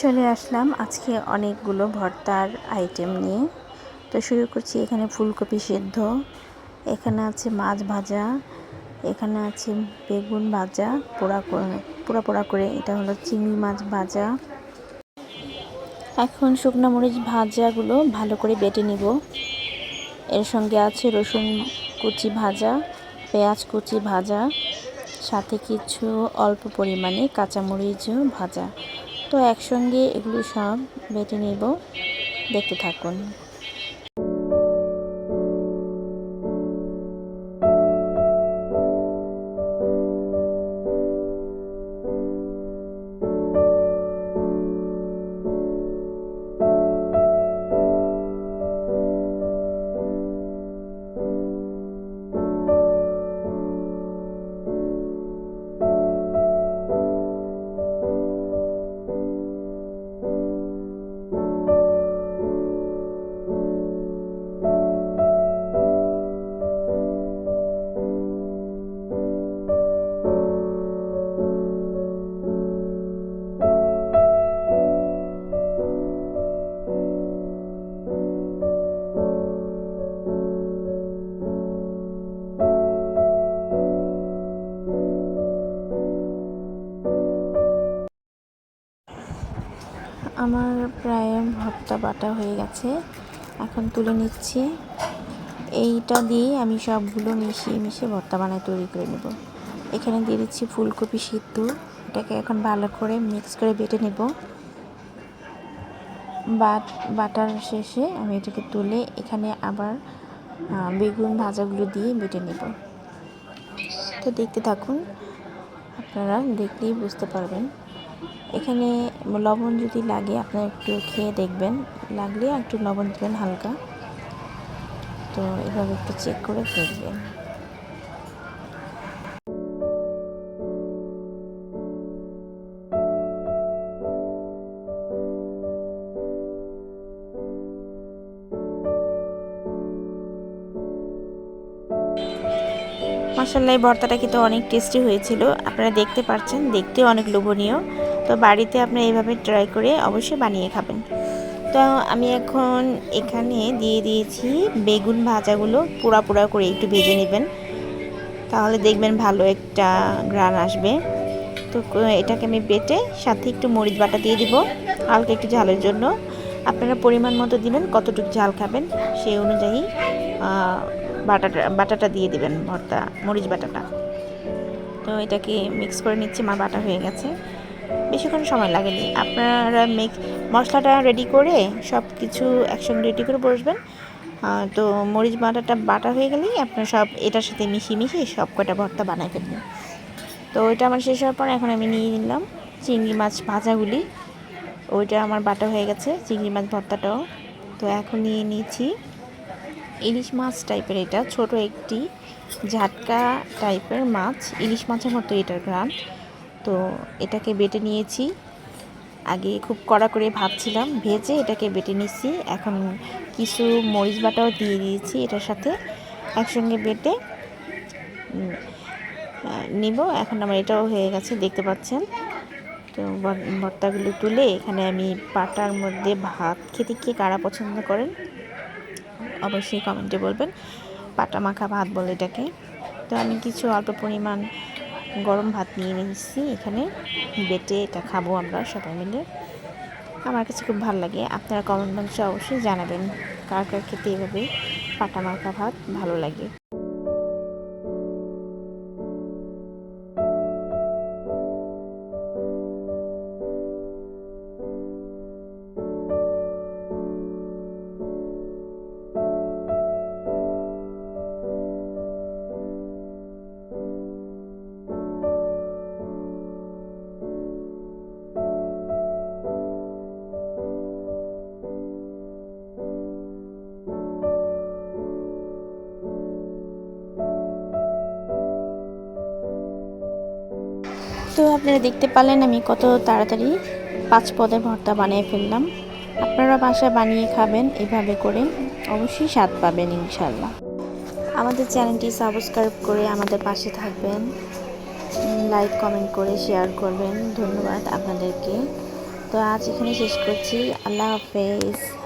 চলে আসলাম আজকে অনেকগুলো ভর্তার আইটেম নিয়ে। তো শুরু করছি। এখানে ফুলকপি সেদ্ধ, এখানে আছে মাছ ভাজা, এখানে আছে বেগুন ভাজা পোড়া পোড়া করে, এটা হলো চিংড়ি মাছ ভাজা। এখন শুকনো মরিচ ভাজাগুলো ভালো করে বেটে নিব। এর সঙ্গে আছে রসুন কুচি ভাজা, পেঁয়াজ কুচি ভাজা, সাথে কিছু অল্প পরিমাণে কাঁচামরিচও ভাজা। তো একসঙ্গে এগুলো সব বেটে নেব, দেখতে থাকুন। আমার প্রায় ভর্তা বাটা হয়ে গেছে, এখন তুলে নিচ্ছি। এইটা দিয়ে আমি সবগুলো মিশিয়ে ভর্তা বানায় তৈরি করে নেব। এখানে দিয়ে দিচ্ছি ফুলকপি সিদ্ধ, এটাকে এখন ভালো করে মিক্স করে বেটে নেব। বাটার শেষে আমি এটাকে তুলে এখানে আবার বেগুন ভাজাগুলো দিয়ে বেটে নেব। তো দেখতে থাকুন, আপনারা দেখলেই বুঝতে পারবেন। এখানে লবণ যদি লাগে আপনারা একটু খেয়ে দেখবেন, লাগলে একটু লবণ দেবেন হালকা। তো এভাবে একটু চেক করে দেখবেন। মাশাআল্লাহ, এই ভর্তাটা কিন্তু অনেক টেস্টি হয়েছিল। আপনারা দেখতে পাচ্ছেন, দেখতেও অনেক লোভনীয়। তো বাড়িতে আপনারা এইভাবে ট্রাই করে অবশ্যই বানিয়ে খাবেন। তো আমি এখন এখানে দিয়ে দিয়েছি বেগুন ভাজাগুলো, পোড়া করে একটু ভেজে নেবেন, তাহলে দেখবেন ভালো একটা ঘ্রাণ আসবে। তো এটাকে আমি বেটে সাথে একটু মরিচ বাটা দিয়ে দিব, হালকা একটু ঝালের জন্য। আপনারা পরিমাণ মতো দিবেন, কতটুকু ঝাল খাবেন সেই অনুযায়ী বাটাটা দিয়ে দিবেন, ভর্তা মরিচ বাটাটা। তো এটাকে মিক্স করে নিচ্ছি। আমার বাটা হয়ে গেছে, বেশিক্ষণ সময় লাগেনি। আপনারা মশলাটা রেডি করে সব কিছু একসঙ্গে রেডি করে বসবেন। তো মরিচ বাটাটা বাটা হয়ে গেলেই আপনারা সব এটার সাথে মিশিয়ে সব কটা ভর্তা বানায় ফেলবেন। তো ওইটা আমার শেষ হওয়ার পর এখন আমি নিয়ে নিলাম চিংড়ি মাছ ভাজাগুলি। ওইটা আমার বাটা হয়ে গেছে, চিংড়ি মাছ ভর্তাটাও। তো এখন নিয়ে নিয়েছি ইলিশ মাছ টাইপের, এটা ছোট একটি ঝাটকা টাইপের মাছ, ইলিশ মাছের মতো এটার ঘ্রাণ। তো এটাকে বেটে নিয়েছি, আগে খুব কড়া করে ভাজছিলাম, ভেজে এটাকে বেটে নিচ্ছি। এখন কিছু মরিচ বাটাও দিয়ে দিয়েছি এটার সাথে, একসঙ্গে বেটে নিব। এখন আমার এটাও হয়ে গেছে, দেখতে পাচ্ছেন। তো ভর্তাগুলো তুলে এখানে আমি পাটার মধ্যে ভাত খেতে কে কারা পছন্দ করেন অবশ্যই কমেন্টে বলবেন। পাটা মাখা ভাত বলে এটাকে। তো আমি কিছু অল্প পরিমাণ গরম ভাত নিয়ে নিচ্ছি এখানে, বেটে এটা খাবো আমরা সবাই মিলে। আমার কাছে খুব ভালো লাগে। আপনারা কমেন্ট বক্সে অবশ্যই জানাবেন কার কার খেতে এভাবে পাটা মাখা ভাত ভালো লাগে। তো আপনারা দেখতে পারলেন আমি কত তাড়াতাড়ি 5 পদের ভর্তা বানিয়ে ফেললাম। আপনারা বাসায় বানিয়ে খাবেন এভাবে করে, অবশ্যই স্বাদ পাবেন ইনশাল্লাহ। আমাদের চ্যানেলটি সাবস্ক্রাইব করে আমাদের পাশে থাকবেন, লাইক কমেন্ট করে শেয়ার করবেন। ধন্যবাদ আপনাদেরকে। তো আজ এখানে শেষ করছি। আল্লাহ হাফেজ।